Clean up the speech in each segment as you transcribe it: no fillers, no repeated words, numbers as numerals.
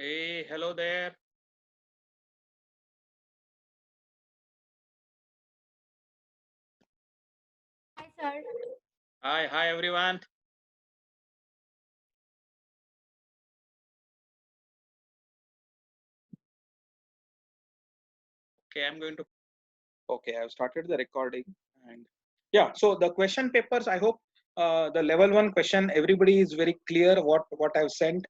Hey, hello there. Hi, sir. Hi everyone. Okay, I'm going to. Okay, I've started the recording, and yeah. So the question papers. I hope the level one question. Everybody is very clear what I've sent.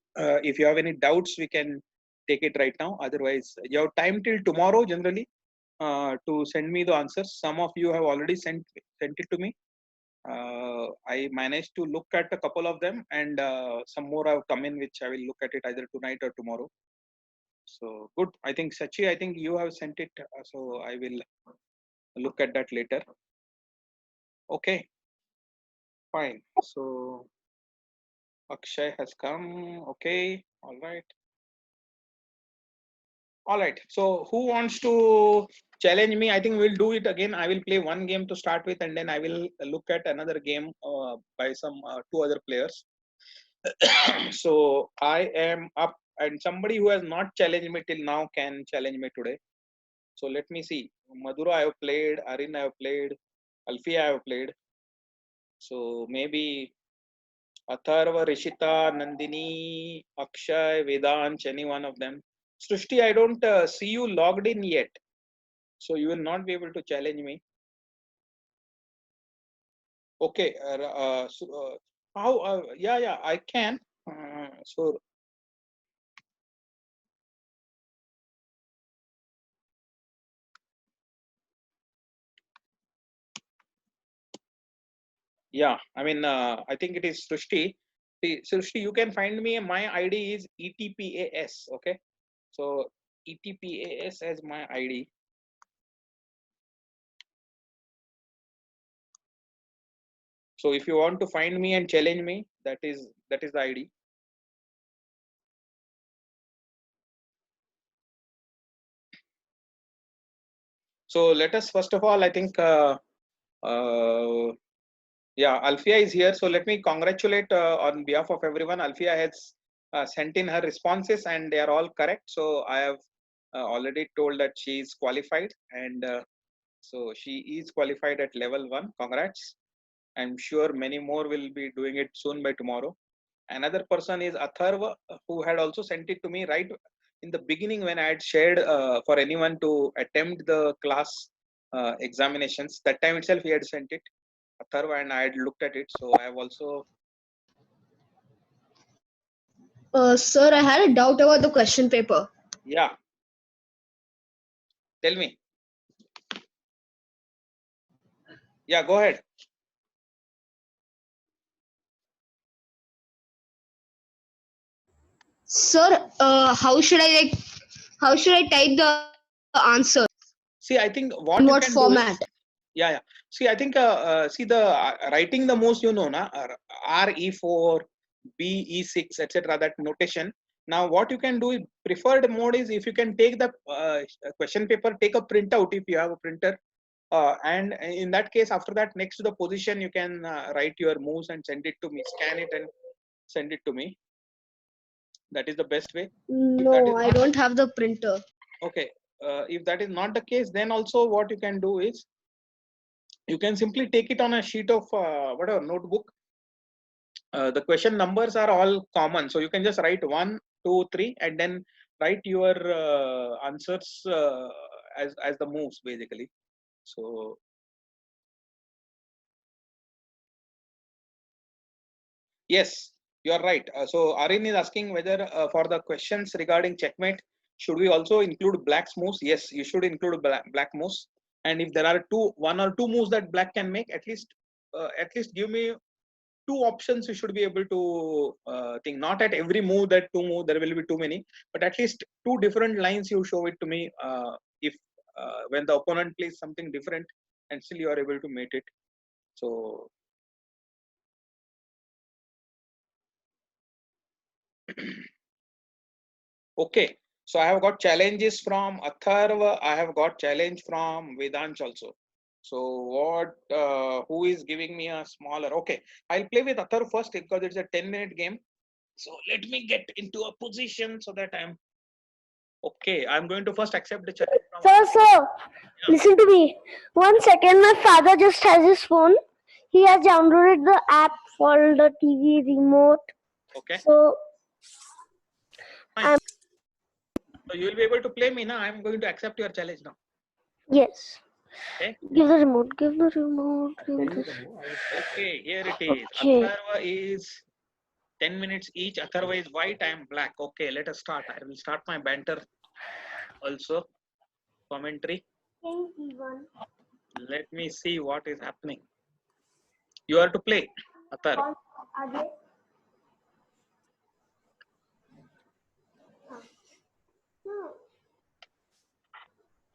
If you have any doubts, we can take it right now. Otherwise, you have time till tomorrow generally to send me the answers. Some of you have already sent it to me. I managed to look at a couple of them, and some more have come in, which I will look at it either tonight or tomorrow. So good. I think Sachi, I think you have sent it. So I will look at that later. Okay, fine. So Akshay has come. Okay, all right. All right. So who wants to challenge me? I think we'll do it again. I will play one game to start with, and then I will look at another game by some two other players. So I am up, and somebody who has not challenged me till now can challenge me today. So let me see. Madhura I have played, Arin I have played, Alfia I have played. So maybe Atharva, Rishita, Nandini, Akshay, Vedanch, any one of them. Srushti, I don't see you logged in yet. So you will not be able to challenge me. Okay. How? Yeah, I can. So yeah, I mean, I think it is Srushti. See, Srushti, you can find me. My ID is ETPAS. Okay. So ETPAS as my ID. So if you want to find me and challenge me, that is the ID. So let us first of all, I think, yeah, Alfia is here. So let me congratulate on behalf of everyone. Alfia has sent in her responses and they are all correct. So I have already told that she is qualified, and so she is qualified at level one. Congrats. I'm sure many more will be doing it soon by tomorrow. Another person is Atharva, who had also sent it to me right in the beginning when I had shared for anyone to attempt the class examinations. That time itself, he had sent it, Atharva, and I had looked at it. So I have also, Sir, I had a doubt about the question paper. yeah, tell me. Yeah, go ahead. Sir, how should I type the answer? See, I think In what what you can do format? is, yeah. See, I think, see the writing the most, na, RE4, BE6, etc. That notation. Now, what you can do is preferred mode is if you can take the question paper, take a printout if you have a printer, and in that case, after that, next to the position, you can write your moves and send it to me. Scan it and send it to me. That is the best way. If that No, is I not don't have the printer. okay, if that is not the case, then also what you can do is you can simply take it on a sheet of whatever notebook. The question numbers are all common, so you can just write 1 2 3 and then write your answers as the moves basically. So yes, you are right. So Arin is asking whether for the questions regarding checkmate, should we also include black's moves? Yes, you should include black moves. And if there are one or two moves that black can make, at least give me two options. You should be able to think, not at every move that two move there will be too many, but at least two different lines you show it to me, if when the opponent plays something different and still you are able to mate it. So okay, so I have got challenges from Atharva, I have got challenge from Vedanch also. So what who is giving me a smaller? Okay, I'll play with Atharva first because it's a 10-minute game. So let me get into a position so that I'm okay. I'm going to first accept the challenge from Sir, listen to me. 1 second, my father just has his phone. He has downloaded the app for the TV remote. okay. So, Fine. So you will be able to play me now. I'm going to accept your challenge now. yes. Okay. Give the remote. Give the remote. Okay, here it is. Okay. Atharva is 10 minutes each. Atharva is white. I am black. Okay, let us start. I will start my banter also. Commentary. Let me see what is happening. You are to play, Atharva.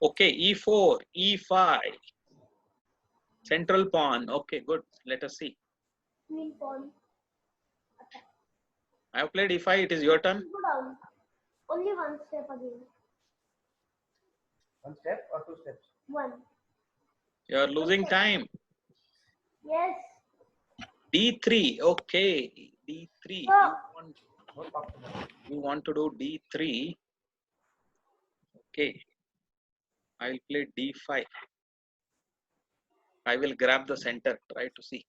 Okay, E4, E5. Central pawn. Okay, good. Let us see. I have played E5. It is your turn. Only one step again. One step or two steps? One. You are losing time. Yes. D3. Okay, D3. You want to do D3. Okay. I will play D5. I will grab the center. Try to see.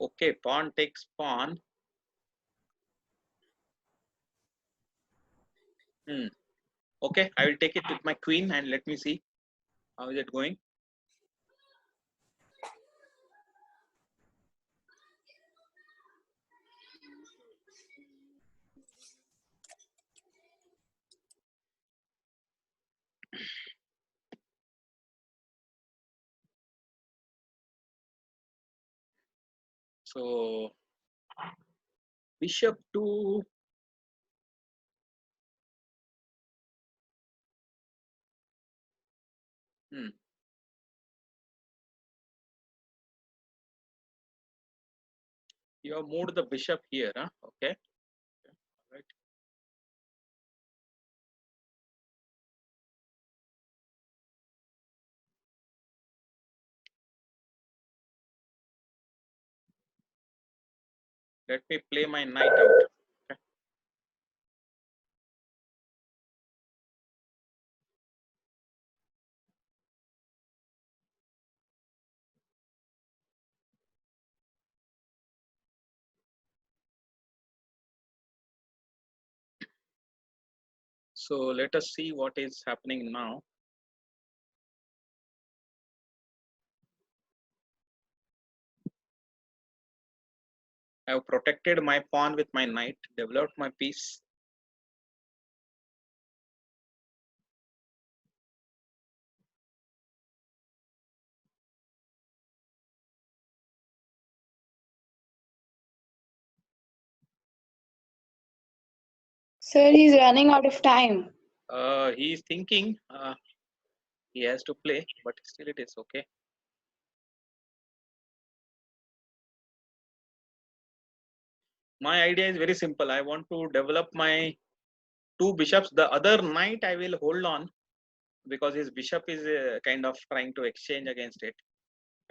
Okay, pawn takes pawn. Okay, I will take it with my queen and let me see how is it going. So bishop to you have moved the bishop here, huh? Okay. All right. Let me play my knight out. Okay. So let us see what is happening now. I have protected my pawn with my knight, developed my piece. Sir, he's running out of time. He is thinking he has to play, but still it is okay. My idea is very simple. I want to develop my two bishops. The other knight I will hold on because his bishop is kind of trying to exchange against it.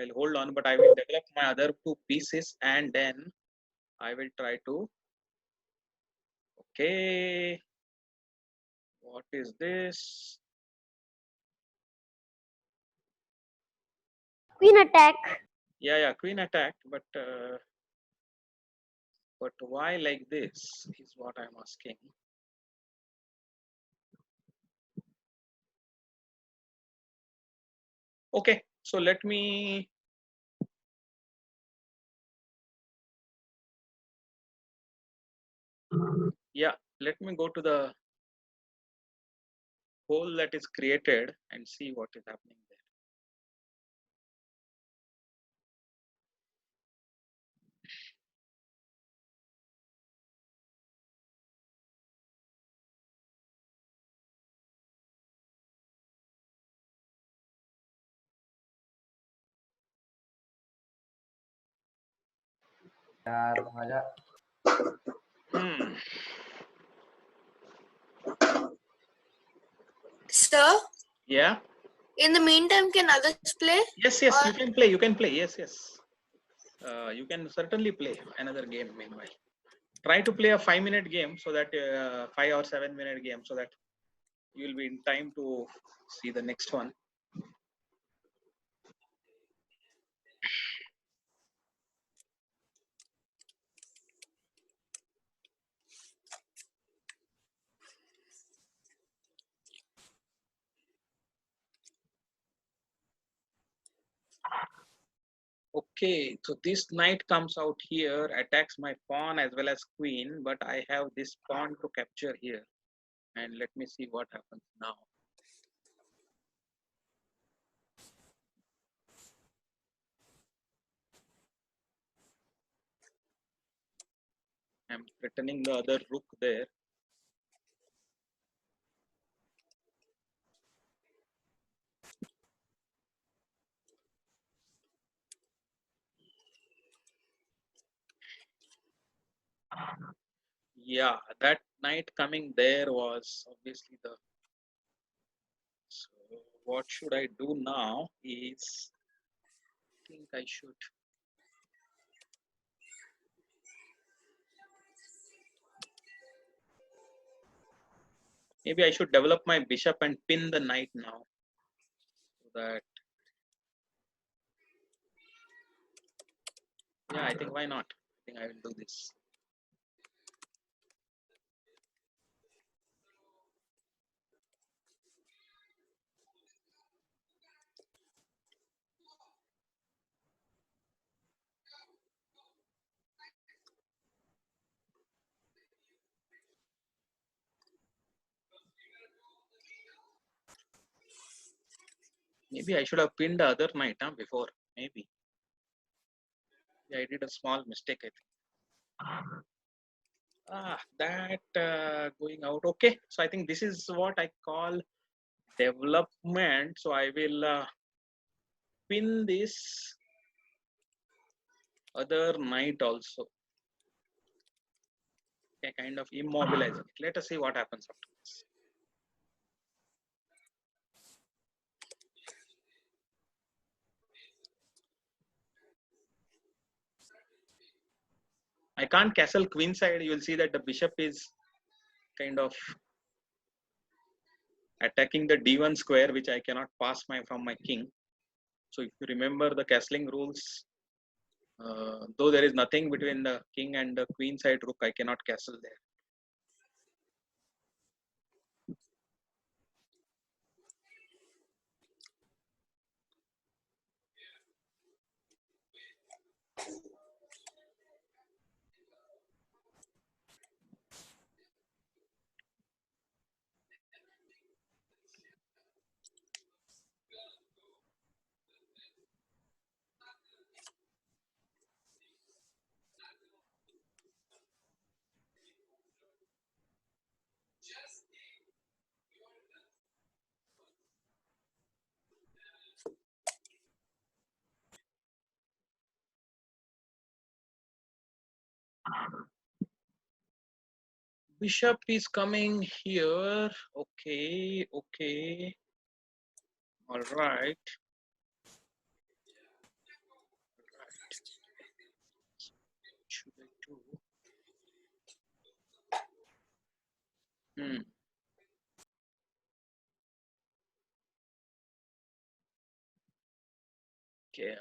I'll hold on, but I will develop my other two pieces and then I will try to. Okay. What is this? Queen attack. Yeah, queen attack, but why like this is what I'm asking. Okay, so let me let me go to the hole that is created and see what is happening there. यार मजा Hmm. Sir, Yeah. in the meantime, can others play? Yes, you can play. You can play. Yes. You can certainly play another game meanwhile. Try to play a 5-minute game so that 5 or 7-minute game so that you will be in time to see the next one. Okay, so this knight comes out here, attacks my pawn as well as queen, but I have this pawn to capture here. And let me see what happens now. I'm threatening the other rook there. Yeah, that knight coming there was obviously the. So what should I do now is, I think I should. Maybe I should develop my bishop and pin the knight now. So that, yeah, I think why not? I think I will do this. Maybe I should have pinned the other knight before. Maybe. Yeah, I did a small mistake, I think. That going out. Okay, so I think this is what I call development. So I will pin this other knight also. Okay, kind of immobilizing it. Let us see what happens after this. I can't castle queenside. You will see that the bishop is kind of attacking the d1 square, which I cannot pass from my king. So if you remember the castling rules, though there is nothing between the king and the queen side rook, I cannot castle there. Bishop is coming here. Okay. All right. What should I do? Okay.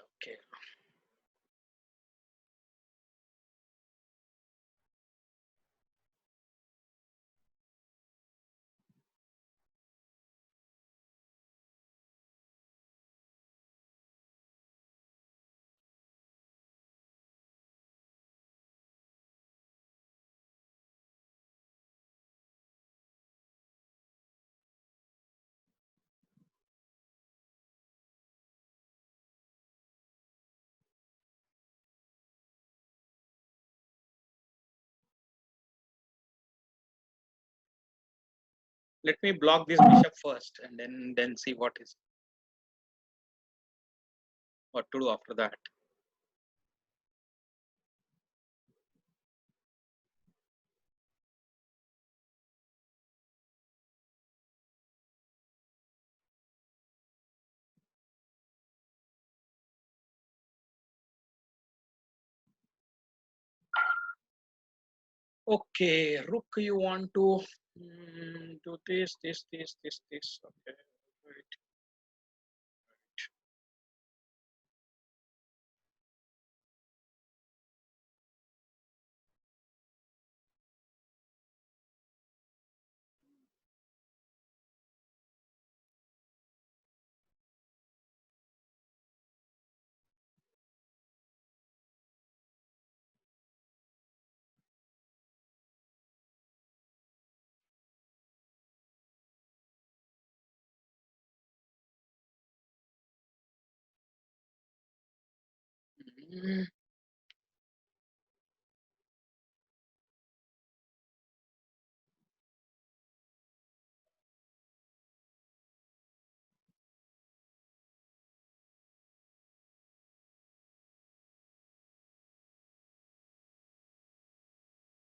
Let me block this bishop first, and then see what to do after that. Okay, Rook, you want to do this. Okay, right. Mm,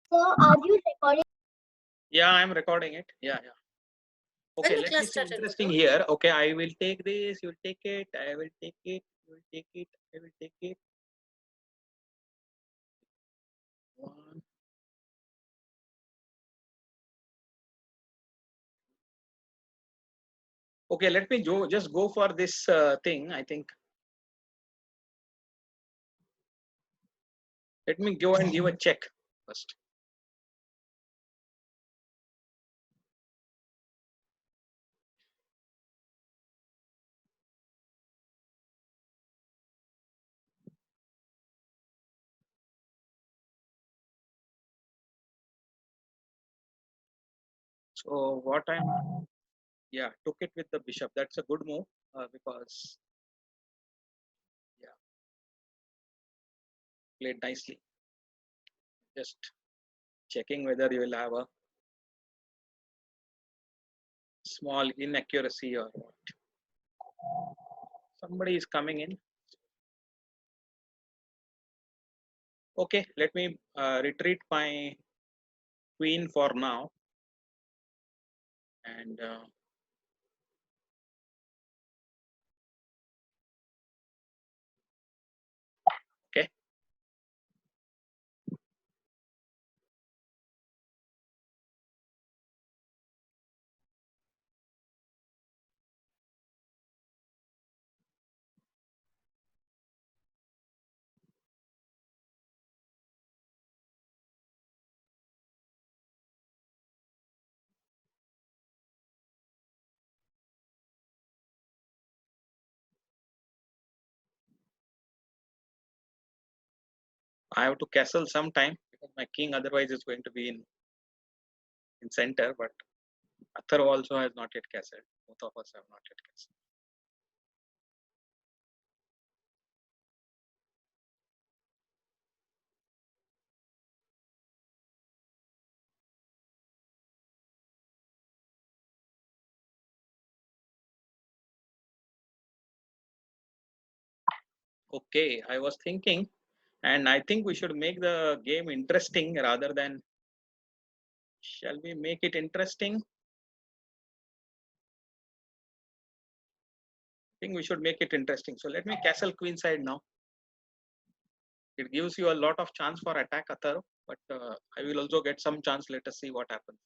So, are you recording? Yeah, I'm recording it. Yeah. Okay, let me see. Interesting here. Okay, I will take this. You will take it. I will take it. You will take it. I will take it. One. Okay, let me just go for this thing. I think. Let me go and give a check first. So what yeah, took it with the bishop. That's a good move because yeah, played nicely. Just checking whether you will have a small inaccuracy or what. Somebody is coming in. Okay, let me retreat my queen for now. And okay. I have to castle sometime because my king otherwise is going to be in center, but Athar also has not yet castled. Both of us have not yet castled. Okay, I was thinking, and I think we should make the game interesting rather than. Shall we make it interesting? I think we should make it interesting. So let me castle queenside now. It gives you a lot of chance for attack, Athar, but I will also get some chance. Let us see what happens.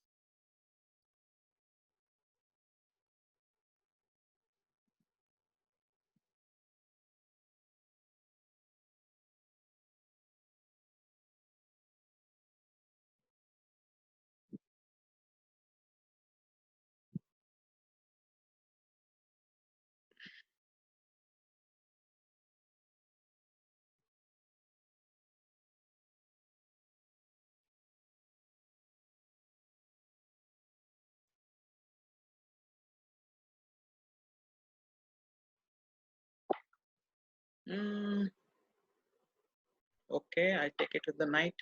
Okay, I take it with the knight.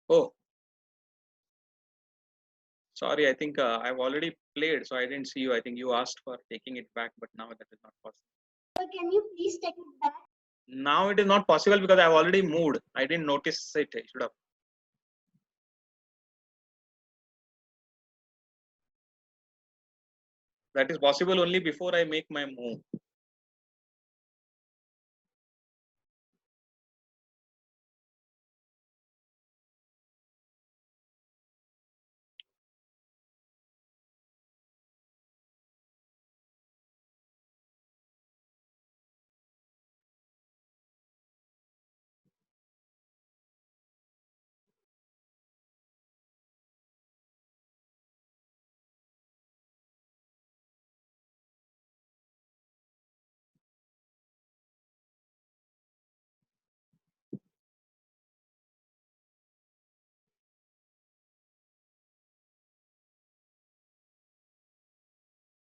Oh, sorry, I think I've already played, so I didn't see you. I think you asked for taking it back, but now that is not possible. Can you please take it back? Now it is not possible because I've already moved. I didn't notice it. I should have. That is possible only before I make my move.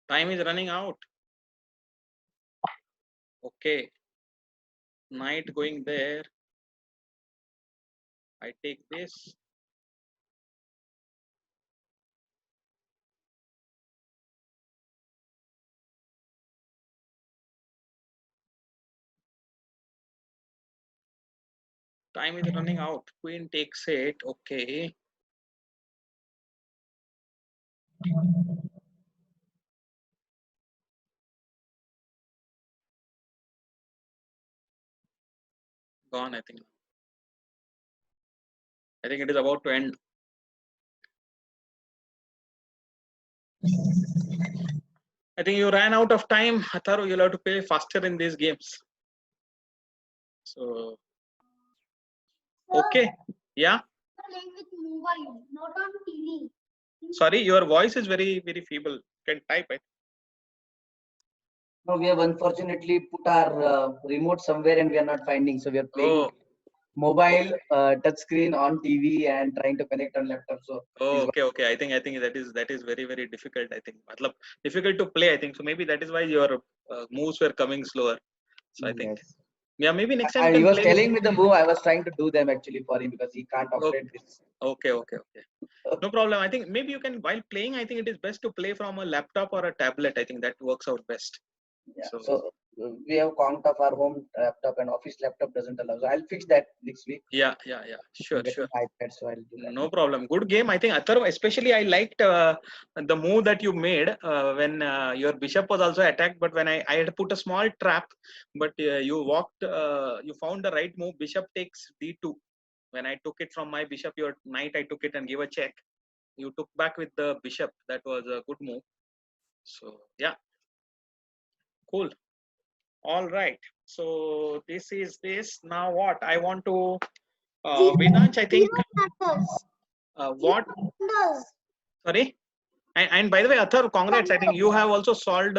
Time is running out. Okay. Knight going there. I take this. Time is running out. Queen takes it. Okay. Gone, I think. I think it is about to end. I think you ran out of time, Atharu. You'll have to play faster in these games. So, okay. Yeah. Playing with mobile, not on TV. Sorry, your voice is very, very feeble. You can type it. No, we have unfortunately put our remote somewhere and we are not finding. So we are playing Oh, mobile, touch screen on TV and trying to connect on laptop. So oh, okay. I think that is very, very difficult. I think, matlab, difficult to play. I think so. Maybe that is why your moves were coming slower. So I think, yes. yeah, maybe next time And you he can was play telling me the move. I was trying to do them actually for him because he can't operate this. Okay. No problem. I think maybe you can, while playing, I think it is best to play from a laptop or a tablet. I think that works out best. Yeah. So, So we have count of our home laptop and office laptop doesn't allow. So I'll fix that next week. yeah. Sure. I'm getting iPad, so I'll do that. No problem. Good game. I think Atharv, especially I liked the move that you made when your bishop was also attacked. But when I had put a small trap, but you walked, you found the right move. Bishop takes d2. When I took it from my bishop, your knight, I took it and gave a check. You took back with the bishop. That was a good move. So yeah, cool. All right. So this is this. Now what? I want to Vedansh, I think what? Sorry. And by the way, Athar, congrats. I think you have also solved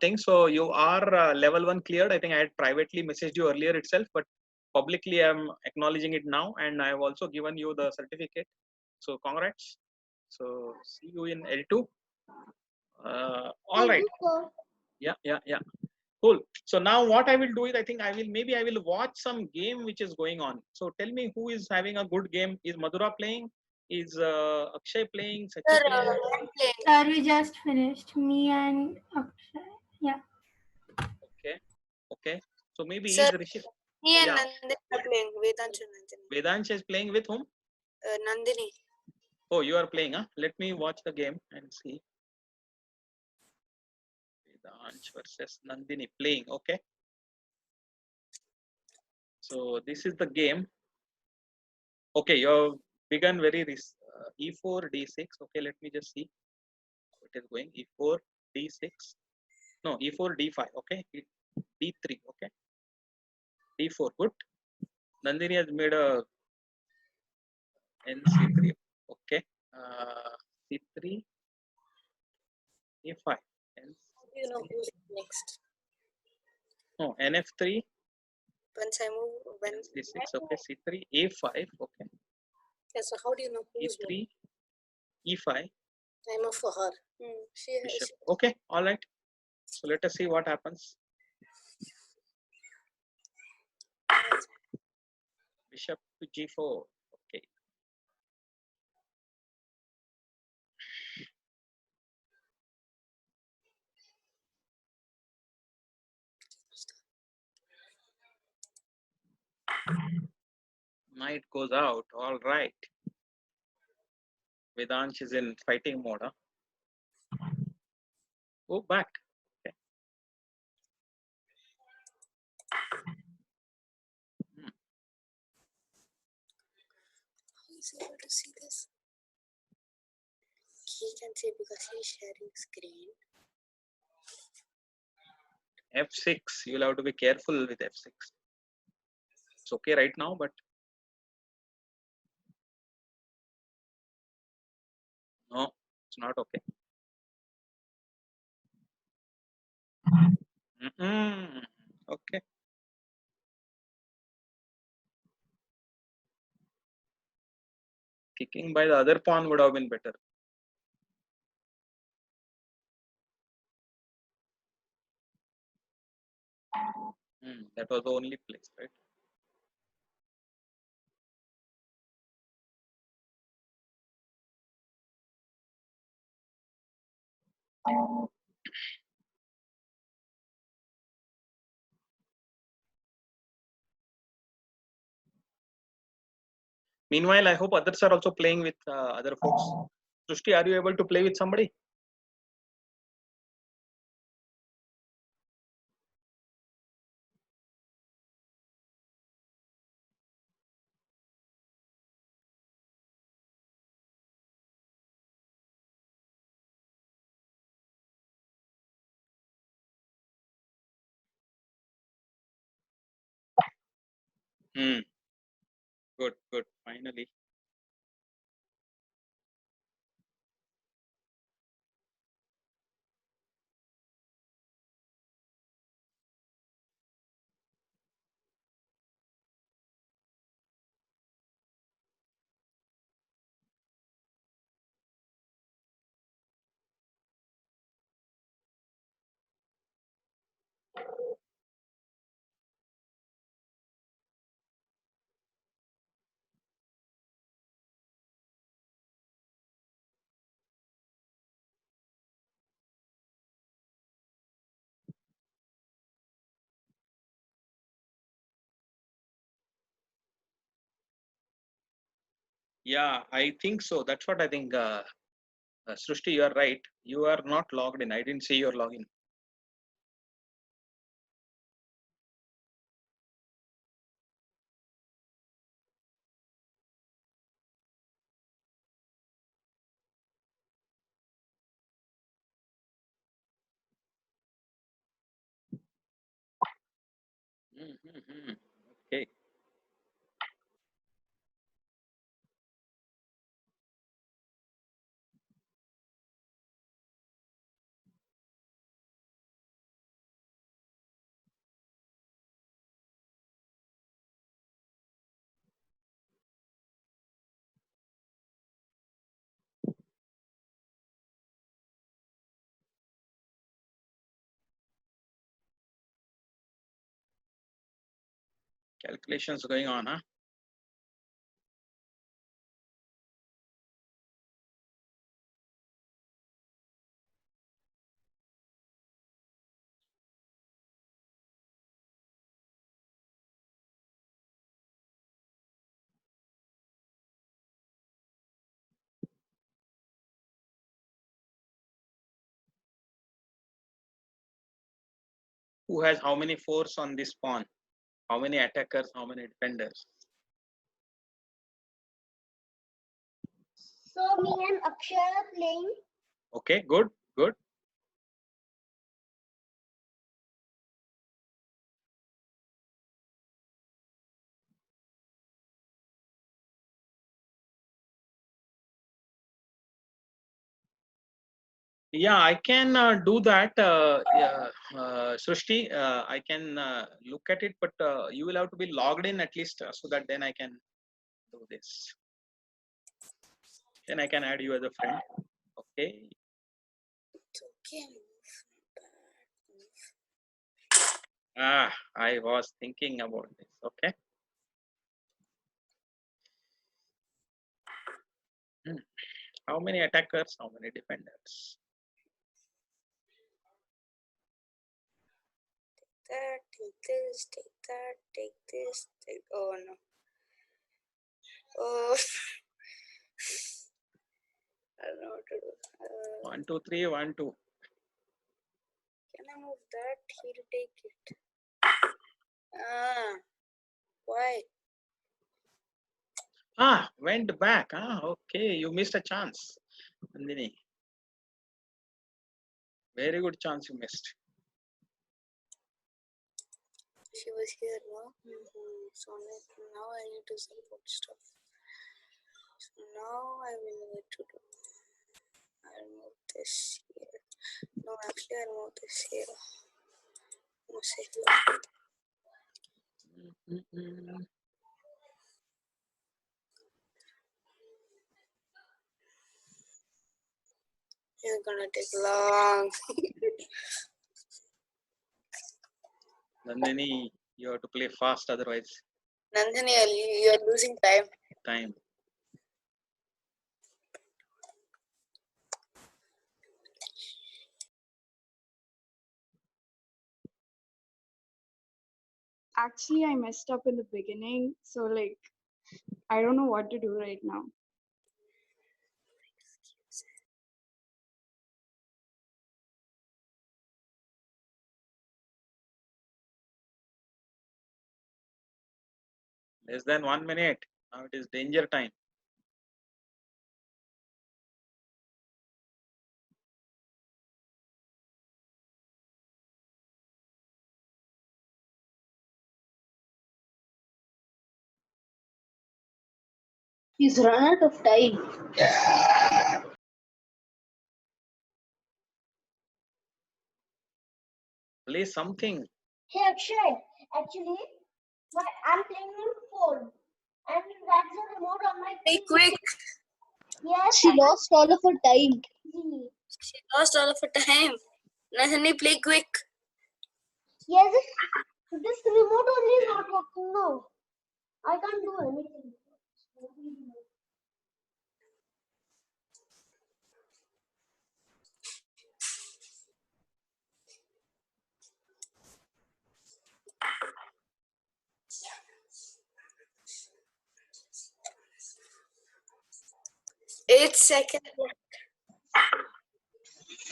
things. So you are level 1 cleared. I think I had privately messaged you earlier itself, but publicly I'm acknowledging it now. And I have also given you the certificate. So congrats. So see you in L2. All right. Yeah. Cool. So now what I will do is I think I will watch some game which is going on. So tell me who is having a good game. Is Madhura playing? Is Akshay playing? Sachi playing? Sir, we just finished. Me and Akshay. Yeah. Okay. So maybe Sir, is Rishi. me and Yeah. Nandini are playing. Vedansh and Nandini. Vedansh is playing with whom? Nandini. Oh, you are playing, huh? Let me watch the game and see. Vedansh versus Nandini playing. Okay. So this is the game. Okay, you have begun very e4 d6. Okay, let me just see. It is going e4 d6. No, e4 d5. Okay, d3. Okay, d4. Good. Nandini has made a nc3. Okay, c3 a5. You know who's next. No, nf3. Once I move, when c6. Okay, c3 a5. Okay, yeah, so how do you know who's e3 e5. I'm up for her. She Bishop. Okay, all right. So let us see what happens. Bishop to g4. Okay. Knight goes out. All right. Vedansh is in fighting mode. Huh? Go back. Okay. How is he able to see this? He can see because he's sharing screen. F6. You'll have to be careful with F6. It's okay right now, but no, it's not okay. Okay. Kicking by the other pawn would have been better. That was the only place, right? Meanwhile, I hope others are also playing with other folks. Srushti, are you able to play with somebody? Good, good. Finally. Yeah, I think so. That's what I think. Srushti, you are right. You are not logged in. I didn't see your login. Okay. Calculations going on, huh? Who has how many force on this pawn? How many attackers? How many defenders? So me and Akshay are playing. Okay, good, good. Yeah, I can do that. Srushti, I can look at it, but you will have to be logged in at least so that then I can do this. Then I can add you as a friend. Okay. It's okay. I was thinking about this. Okay. How many attackers? How many defenders? That, take this, take that, take this, take. Oh no. Oh. I don't know what to do. 1, 2, 3, 1, 2. of that, he'll take it. Why? Went back. Okay, you missed a chance, Nandini. Very good chance you missed. She was here, no? So now I need to support stuff. So now I will need to do. I'll move this here. No, actually, I'll move this here. No, say Mm-mm. you're gonna take long. Nandini, you have to play fast, otherwise Nandini, you're losing time. time. Actually, I messed up in the beginning, so like, I don't know what to do right now. Less than 1 minute. Now it is danger time. He's run out of time. Play something. Hey Akshay, actually, I'm playing on phone, and that's the remote on my Be TV. quick. Yes, She lost all of her time. TV. She lost all of her time. Nandini, play quick. Yes, this remote only is not working. No, I can't do anything. Eight seconds.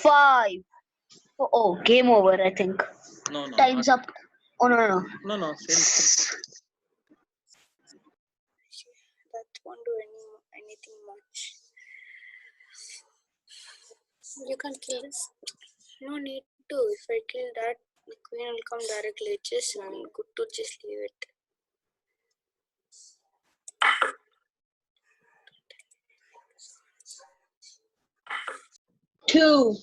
5. Oh, game over, I think. No, no. Time's not- up. Oh, no. No. Still. That won't do anything much. You can't kill this. No need to. If I kill that, the queen will come directly. It's just good to just leave it. Two.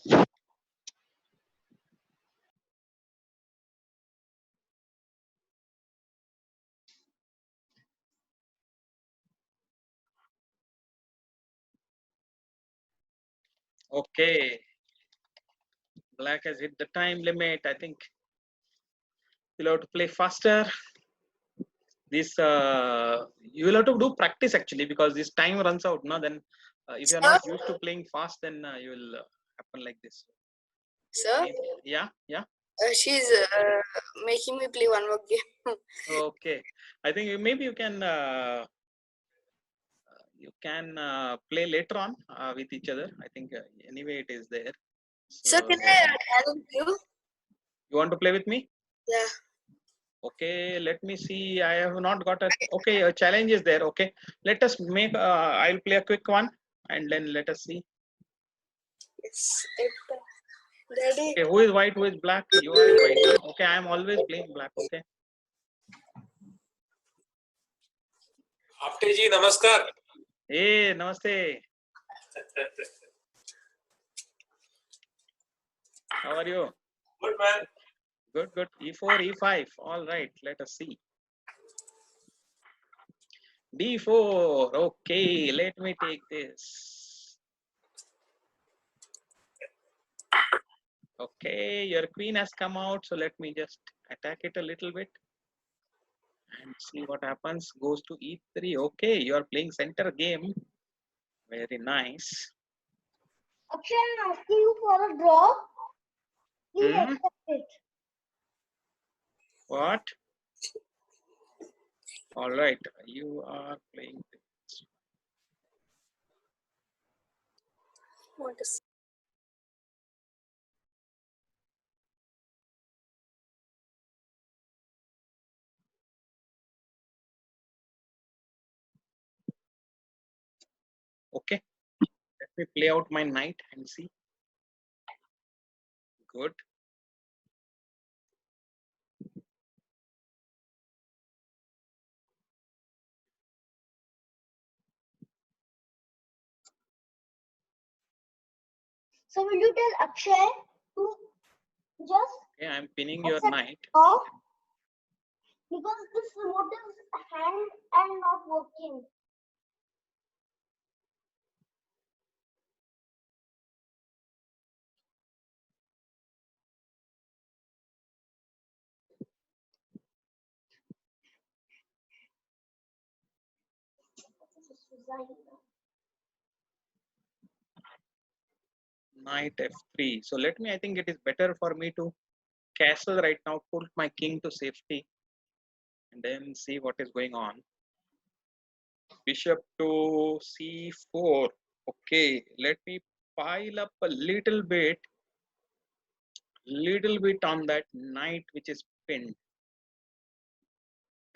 Okay. Black has hit the time limit. I think you'll have to play faster. This you will have to do practice actually, because this time runs out. No, then if you're not used to playing fast, then you will happen like this. Sir, Yeah. she's making me play one more game. Okay. I think maybe you can play later on with each other. I think anyway it is there. Sir, So, can I challenge you? you want to play with me? Yeah. Okay, let me see. I have not got a challenge is there. Okay, let us make. I'll play a quick one, and then let us see. Yes. Daddy. Okay, who is white? Who is black? You are white. Okay, I am always playing black. Okay. Apte जी नमस्कार. Hey, namaste. How are you? Good man. Good. E4, E5. All right. Let us see. D4. Okay, let me take this. Okay, your queen has come out, so let me just attack it a little bit and see what happens. Goes to E3. Okay, you are playing center game. Very nice. Akshay, I'm asking you for a draw. Please Hmm? accept it. What? All right, you are playing this. Want to see? Okay, let me play out my knight and see. Good. So will you tell Akshay to just Okay, I'm pinning your accept knight. off because this remote is hand and not working. Just resign now. Knight f3. So let me, I think it is better for me to castle right now, put my king to safety, and then see what is going on. Bishop to c4. Okay, let me pile up a little bit on that knight which is pinned.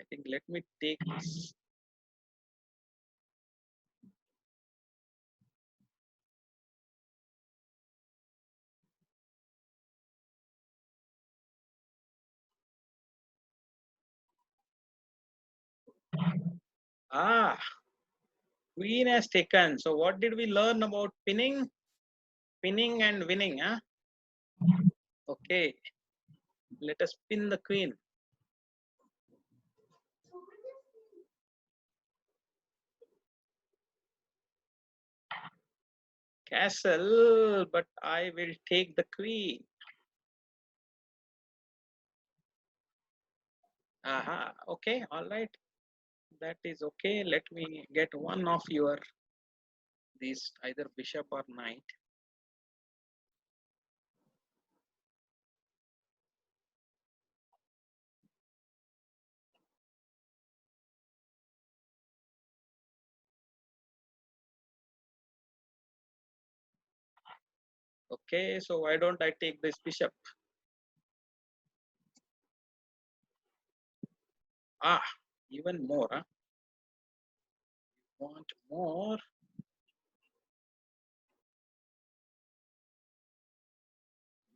I think let me take this. Ah, queen has taken. So what did we learn about pinning? Pinning and winning, huh? Okay, let us pin the queen. Castle, but I will take the queen. Aha, okay, all right. That is okay. Let me get one of your these either bishop or knight. Okay, so why don't I take this bishop? Ah, even more, huh? Want more?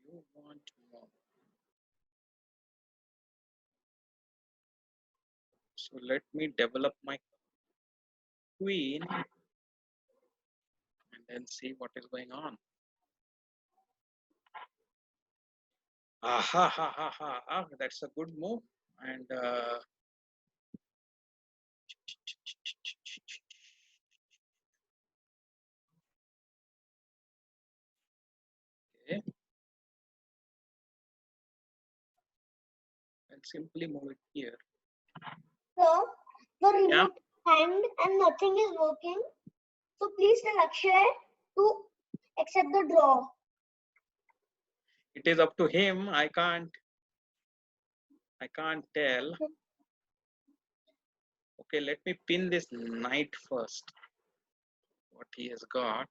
You want more. So let me develop my queen and then see what is going on. Aha, ha, ha, ha. Ah, that's a good move. And okay, and simply move it here. So the remote Yeah. hand and nothing is working. So please tell Akshay to accept the draw. It is up to him. I can't tell. Okay, let me pin this knight first. What he has got.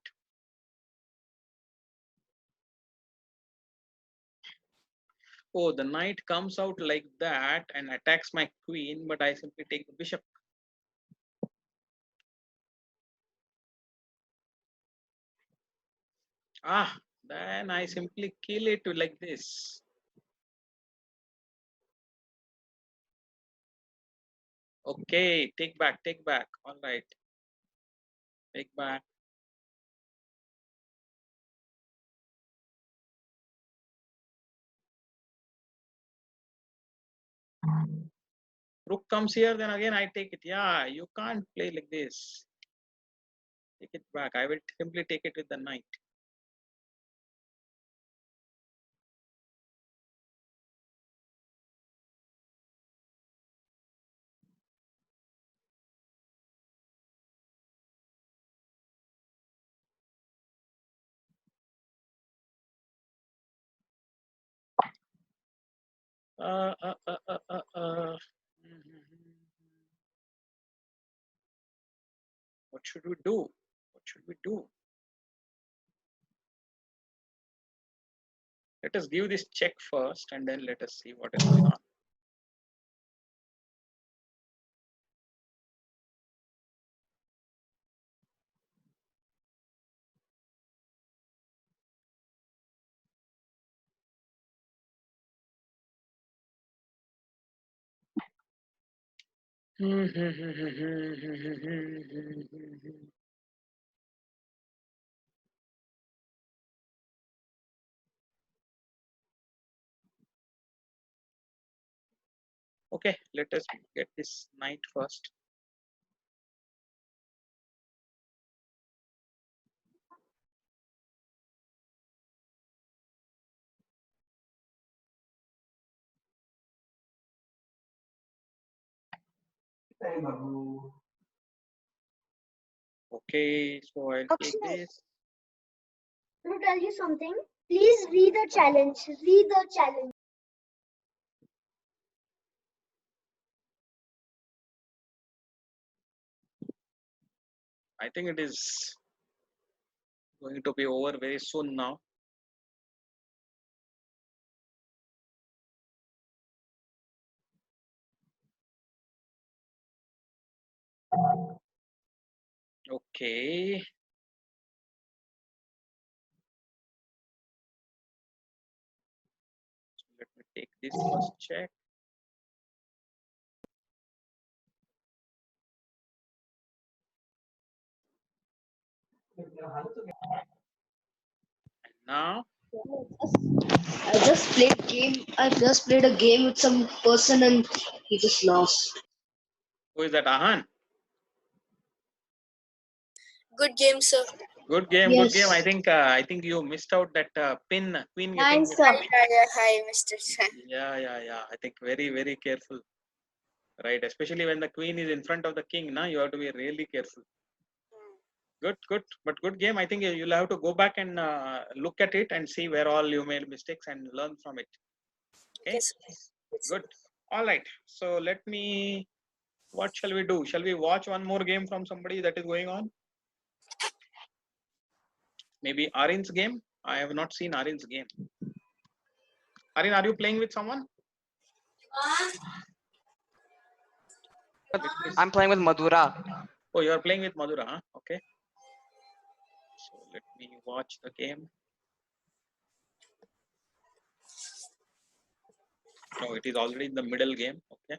Oh, the knight comes out like that and attacks my queen, but I simply take the bishop. Ah, then I simply kill it like this. Okay, take back. All right, take back. Rook comes here, then again I take it. Yeah, you can't play like this. Take it back. I will simply take it with the knight. Uh, uh, uh, uh, uh, uh. What should we do? What should we do? Let us give this check first and then let us see what is going on. Okay, let us get this knight first. Okay, so I'll take Akshay, this. I want to tell you something. Please read the challenge. Read the challenge. I think it is going to be over very soon now. Okay. So let me take this first check. And now, I just played game. I just played a game with some person and he just lost. who is that? Ahan. Good game, sir. Good game, good Yes. game. I think you missed out that queen getting. Thanks, hit. sir. Hi, Mr. Chan. Yeah. I think very careful, right? Especially when the queen is in front of the king. Now you have to be really careful. Good, but good game. I think you'll have to go back and look at it and see where all you made mistakes and learn from it. Okay, Yes, sir. good. All right. So let me. What shall we do? Shall we watch one more game from somebody that is going on? Maybe Arin's game. I have not seen Arin's game. Arin, are you playing with someone? I'm playing with Madhura. Oh, you are playing with Madhura. Huh? Okay. So let me watch the game. No, it is already in the middle game. Okay.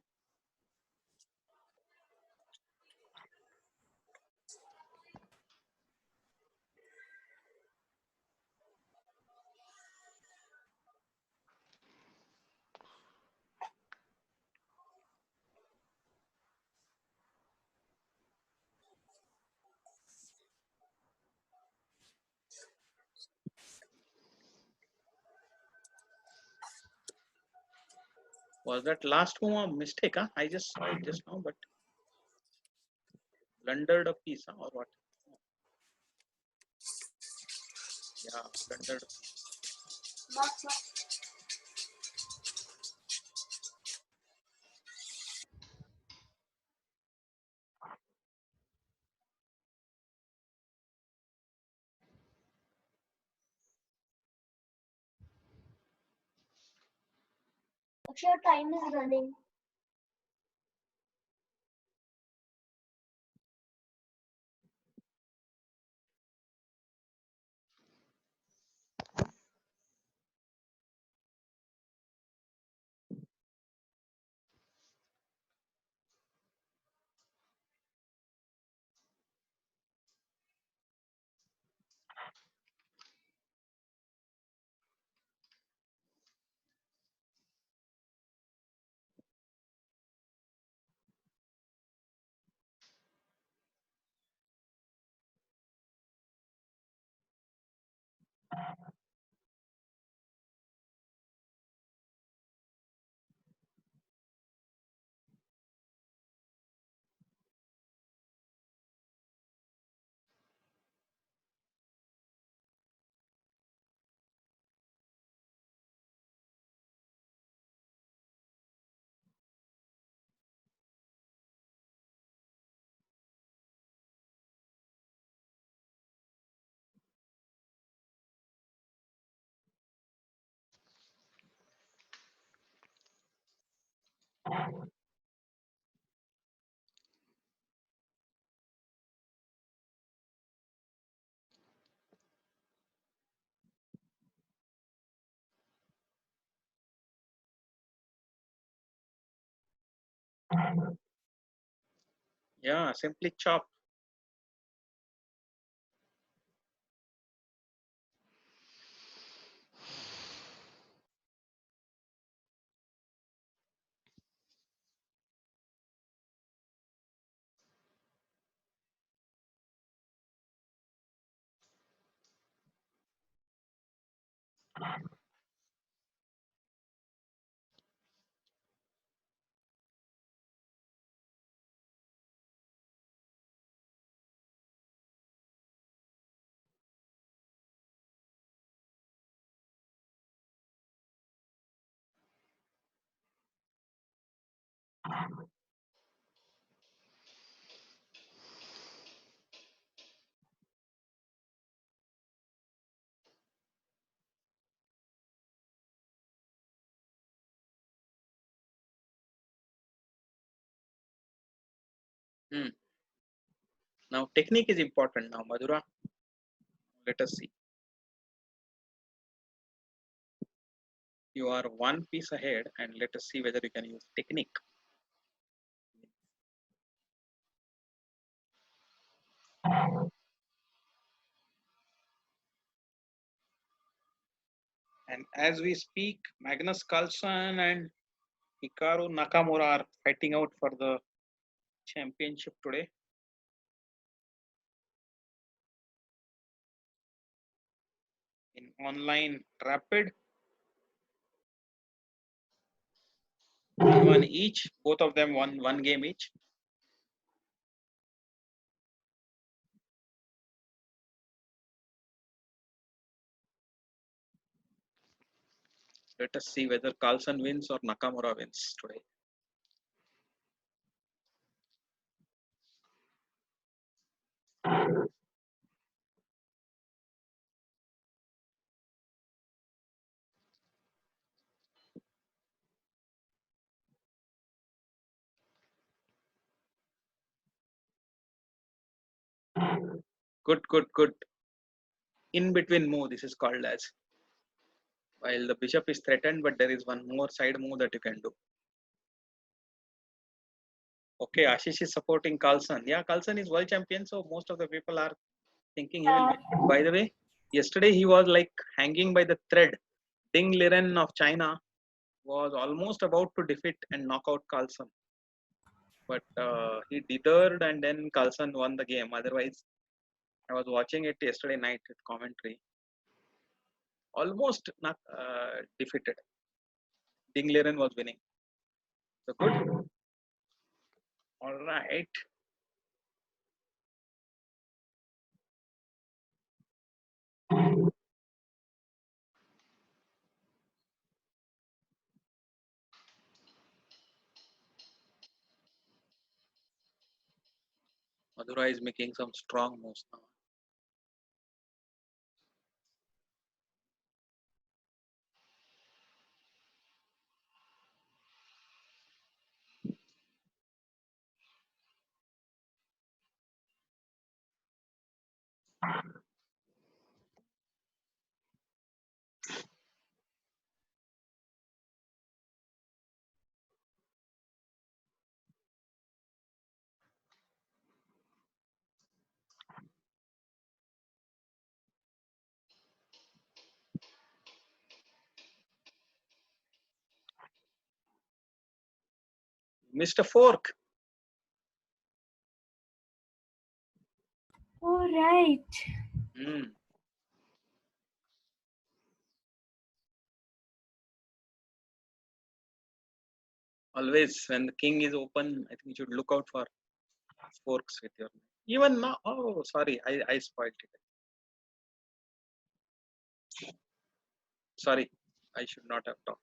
Was that last move a mistake? Huh? I just saw it just now, but blundered a piece, huh? Or what? Yeah, blundered. Akshay, your time is running. Yeah, simply chop. Hmm. Now technique is important now, Madhura. Let us see. You are one piece ahead, and let us see whether you can use technique. And as we speak, Magnus Carlsen and Hikaru Nakamura are fighting out for the championship today. In online rapid, 1 each. Both of them won one game each. Let us see whether Carlsen wins or Nakamura wins today. Good, good, good. In between move, this is called as. While the bishop is threatened, but there is one more side move that you can do. Okay, Ashish is supporting Carlsen. Yeah, Carlsen is world champion, so most of the people are thinking he will win. By the way, yesterday he was like hanging by the thread. Ding Liren of China was almost about to defeat and knock out Carlsen, but he deterred, and then Carlsen won the game. Otherwise, I was watching it yesterday night with commentary. Almost not defeated. Ding Liren was winning. So good. All right. Madhura is making some strong moves now. Mr. Fork. All right. Hmm. Always when the king is open, I think you should look out for forks with your. Even now, oh, sorry, I spoiled it. Sorry, I should not have talked.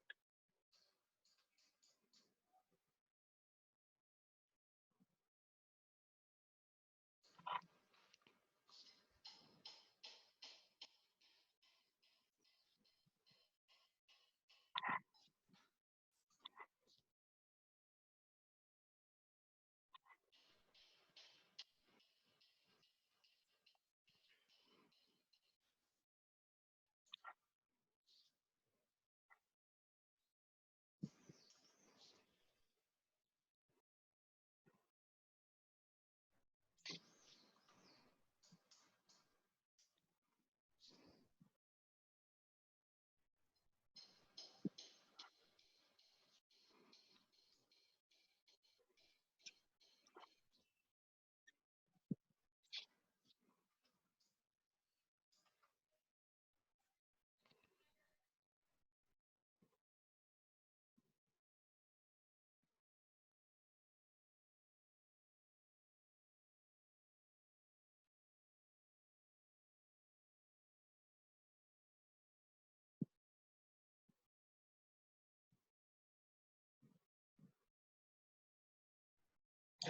I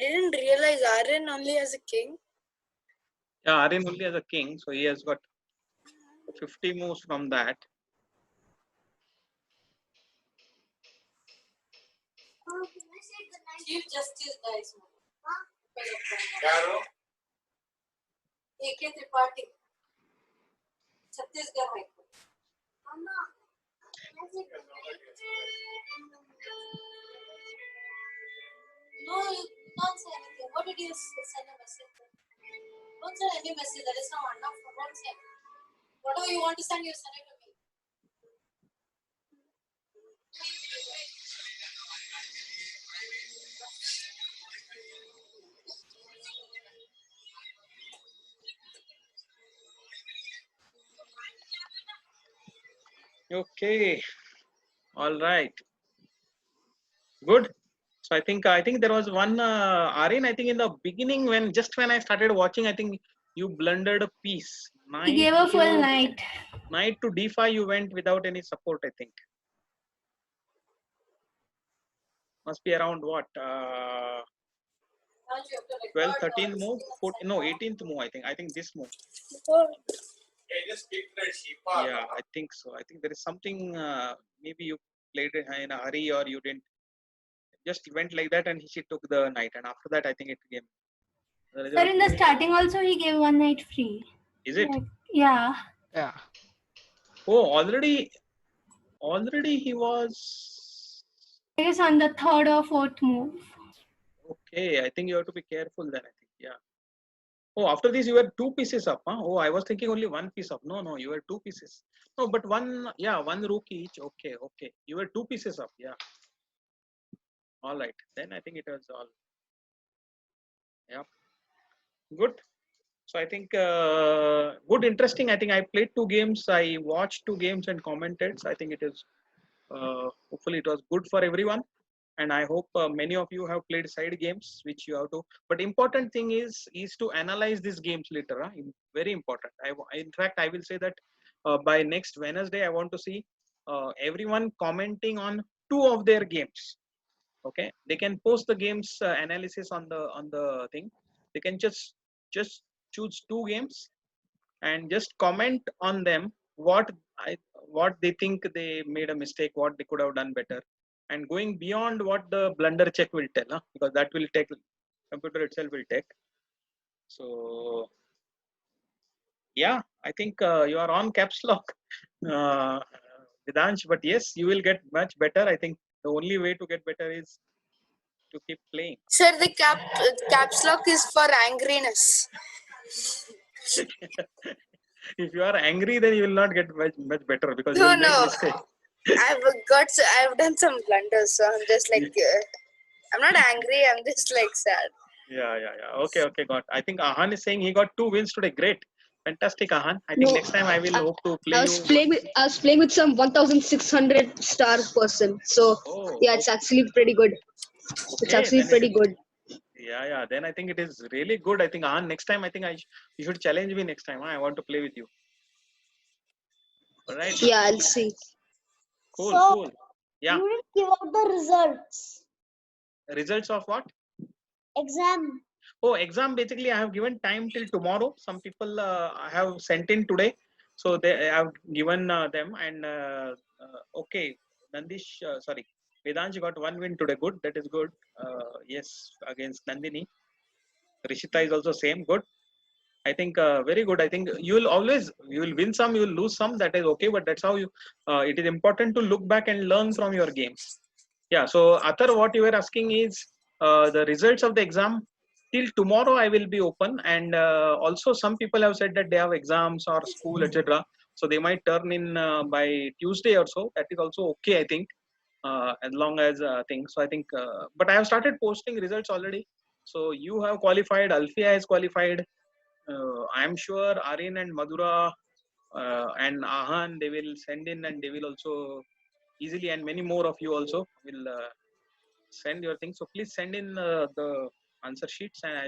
didn't realize Aryan only has a king. Yeah, Aryan only has a king, so he has got 50 moves from that. Chief Justice guys. AK Tripathi. Chhattisgarh High Court. No, you don't say anything. What did you send a message? Don't send any message. That is not enough. Don't send. Whatever you want to send, you send it to me. Okay, all right, good. So I think there was one Aryan. I think in the beginning when I started watching, I think you blundered a piece. He gave a full to, knight. Knight to d5. You went without any support. I think must be around what 12th, 13th move, 14, no 18th move. I think this move. Yeah, I think so. I think there is something. Maybe you played it in a hurry or you didn't. Just went like that, and she took the knight, and after that, I think it came. Sir, in the starting also he gave one knight free. Is it? Yeah. Yeah. Oh, already he was. I guess on the third or fourth move. Okay, I think you have to be careful then. I think, yeah. Oh, after this you were two pieces up, huh? Oh, I was thinking only one piece up. No, you were two pieces. No, but one, yeah, one rook each. Okay. You were two pieces up. Yeah. All right. Then I think it was all. Yeah. Good. So I think good, interesting. I think I played 2 games. I watched 2 games and commented. So I think it is. Hopefully, it was good for everyone. And I hope many of you have played side games, which you have to. But important thing is to analyze these games later. Huh? Very important. In fact, I will say that by next Wednesday, I want to see everyone commenting on 2 of their games. Okay, they can post the games analysis on the thing. They can just choose 2 games and just comment on them what they think they made a mistake, what they could have done better, and going beyond what the blunder check will tell, huh? Because that will take computer itself will take. So yeah, I think you are on caps lock, Vedansh, but yes, you will get much better. I think the only way to get better is to keep playing. Sir, the caps lock is for angriness. If you are angry, then you will not get much better because you No, will make no. mistake. I've done some blunders, so I'm just like, I'm not angry. I'm just like sad. Yeah. Okay, got. I think Ahan is saying he got 2 wins today. Great, fantastic, Ahan. I think No, next time I will hope to play I was playing with some 1,600 star person. So Oh, yeah, it's actually pretty good. It's okay. actually Then pretty good. yeah. Then I think it is really good. I think Ahan, next time I think you should challenge me next time. Huh? I want to play with you. All right. Yeah, I'll see. Cool. Yeah. You didn't give out the results. Results of what? Exam. Oh, exam. Basically, I have given time till tomorrow. Some people I have sent in today, so they I have given them. And okay, Nandish, sorry, Vedansh got 1 win today. Good, that is good. Yes, against Nandini. Rishita is also same. Good. I think very good. I think you will win some, you will lose some. That is okay, but that's how you. It is important to look back and learn from your games. Yeah. So Athar, what you were asking is the results of the exam. Till tomorrow, I will be open, and also some people have said that they have exams or school, etc. So they might turn in by Tuesday or so. That is also okay, I think, as long as things. So I think, but I have started posting results already. So you have qualified. Alfia has qualified. I am sure Aryan and Madhura and Ahan, they will send in, and they will also easily, and many more of you also will send your thing. So please send in the answer sheets, and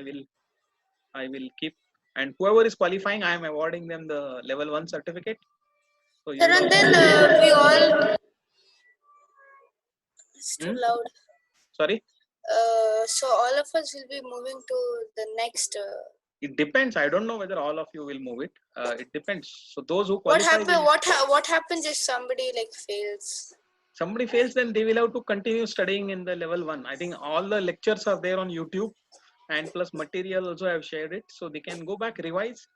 I will keep. And whoever is qualifying, I am awarding them the level 1 certificate. So you Sir, will and then we all. It's too Hmm? loud. Sorry. So all of us will be moving to the next. It depends. I don't know whether all of you will move it. It depends. So those who What qualify, happen? What happens if somebody like fails? somebody fails, then they will have to continue studying in the level 1. I think all the lectures are there on YouTube, and plus material also I have shared it, so they can go back, revise.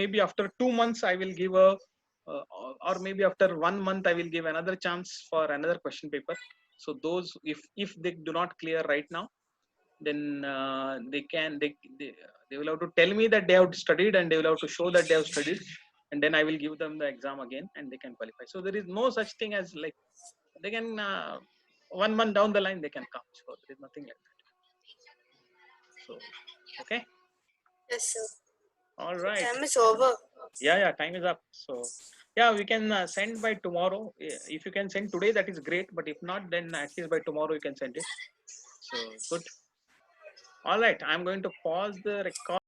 Maybe after 2 months I will give a or maybe after 1 month I will give another chance for another question paper. So those, if they do not clear right now, then they will have to tell me that they have studied, and they will have to show that they have studied, and then I will give them the exam again, and they can qualify. So there is no such thing as like they can 1 month down the line they can come. So there is nothing like that. So okay, Yes, sir. all right. Time is over. Yeah, time is up. So yeah, we can send by tomorrow. If you can send today, that is great, but if not, then at least by tomorrow you can send it. So good. All right, I'm going to pause the record.